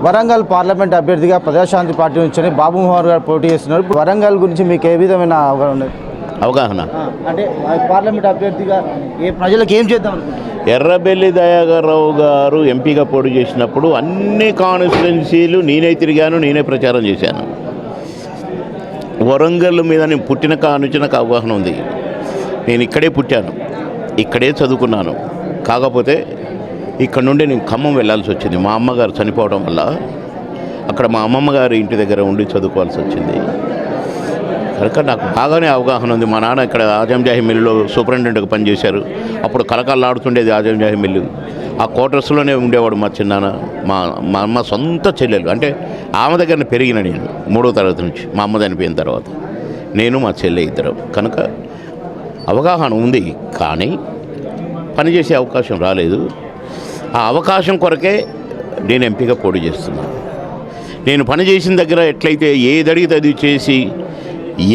Warangal parliament అభ్యర్థిగా Praja Shanti party నుంచి బాబు మోహన్ గారు పోటీ చేస్తున్నారు. వరంగల్ గురించి మీకు ఏ విధమైన అవగాహన అంటే పార్లమెంట్ అభ్యర్థిగా ప్రజలకు ఏం చేద్దాం అనుకుంటున్నారు? ఎర్రబెల్లి దయాకర్రావు గారు ఎంపీగా పోటీ చేసినప్పుడు అన్ని కాన్స్టిట్యున్సీలు నేనే తిరిగాను, నేనే ప్రచారం చేశాను. వరంగల్ మీద నేను పుట్టిన నుంచి నాకు అవగాహన ఉంది. నేను ఇక్కడే పుట్టాను, ఇక్కడే చదువుకున్నాను. కాకపోతే ఇక్కడ నుండి నేను ఖమ్మం వెళ్ళాల్సి వచ్చింది. మా అమ్మగారు చనిపోవడం వల్ల అక్కడ మా అమ్మమ్మ గారి ఇంటి దగ్గర ఉండి చదువుకోవాల్సి వచ్చింది. కనుక నాకు బాగానే అవగాహన ఉంది. మా నాన్న ఇక్కడ ఆజంజాహి మిల్లులో సూపరింటెండెంట్గా పనిచేశారు. అప్పుడు కలకల్లాడుతుండేది ఆజంజాహి మిల్లు. ఆ క్వార్టర్స్లోనే ఉండేవాడు మా చిన్నాన్న. మా అమ్మ సొంత చెల్లెలు, అంటే ఆమె దగ్గర పెరిగిన నేను 3వ తరగతి నుంచి. మా అమ్మ చనిపోయిన తర్వాత నేను మా చెల్లె ఇద్దరు. కనుక అవగాహన ఉంది, కానీ పనిచేసే అవకాశం రాలేదు. ఆ అవకాశం కొరకే నేను ఎంపీగా పోటీ చేస్తున్నాను. నేను పని చేసిన దగ్గర ఎట్లయితే ఏది అడిగితే అది చేసి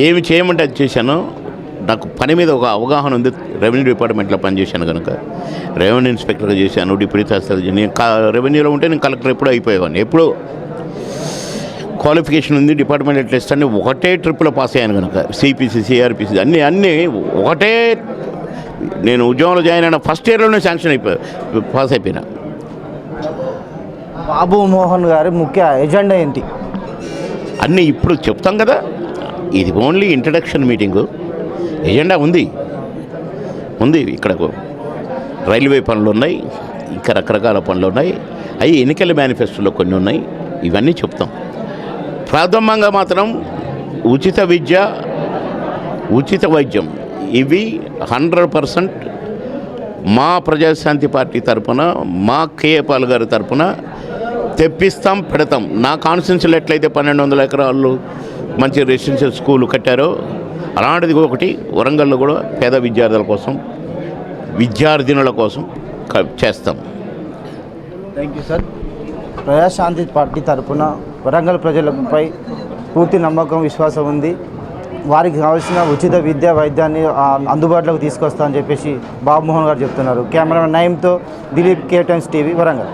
ఏమి చేయమంటే అది చేశానో, నాకు పని మీద ఒక అవగాహన ఉంది. రెవెన్యూ డిపార్ట్మెంట్లో పనిచేశాను కనుక రెవెన్యూ ఇన్స్పెక్టర్గా చేశాను, డిప్యూటీ తహసీల్దార్. నేను రెవెన్యూలో ఉంటే నేను కలెక్టర్ ఎప్పుడూ అయిపోయేవాడిని. ఎప్పుడూ క్వాలిఫికేషన్ ఉంది, డిపార్ట్మెంట్ టెస్ట్ అన్నీ ఒకటే ట్రిప్లో పాస్ అయ్యాను కనుక సిపిసి, సిఆర్పిసి అన్నీ ఒకటే. నేను ఉద్యోగంలో జాయిన్ అయిన ఫస్ట్ ఇయర్లోనే శాంక్షన్ పాస్ అయిపోయినా. బాబు మోహన్ గారి ముఖ్య ఎజెండా ఏంటి అన్నీ ఇప్పుడు చెప్తాం కదా. ఇది ఓన్లీ ఇంట్రడక్షన్ మీటింగు. ఎజెండా ఉంది. ఇక్కడ రైల్వే పనులు ఉన్నాయి, ఇంకా రకరకాల పనులు ఉన్నాయి. అవి ఎన్నికల మేనిఫెస్టోలో కొన్ని ఉన్నాయి. ఇవన్నీ చెప్తాం. ప్రాథమికంగా మాత్రం ఉచిత విద్య, ఉచిత వైద్యం, ఇవి 100% మా ప్రజాశాంతి పార్టీ తరఫున, మా కేఏపాల్ గారి తరఫున తెప్పిస్తాం, పెడతాం. నా కాన్స్టిట్యున్సీలో ఎట్లయితే 1200 ఎకరాలు మంచి రెసిడెన్షియల్ స్కూల్ కట్టారో అలాంటిది ఒకటి వరంగల్లో కూడా పేద విద్యార్థినుల కోసం చేస్తాం. Thank you sir. Prajashanti party తరఫున వరంగల్ ప్రజలపై పూర్తి నమ్మకం, విశ్వాసం ఉంది. వారికి కావాల్సిన ఉచిత విద్య, వైద్యాన్ని అందుబాటులోకి తీసుకొస్తా అని చెప్పేసి బాబు మోహన్ గారు చెప్తున్నారు. కెమెరామెన్ నయీంతో Dilip, K Times TV, Warangal.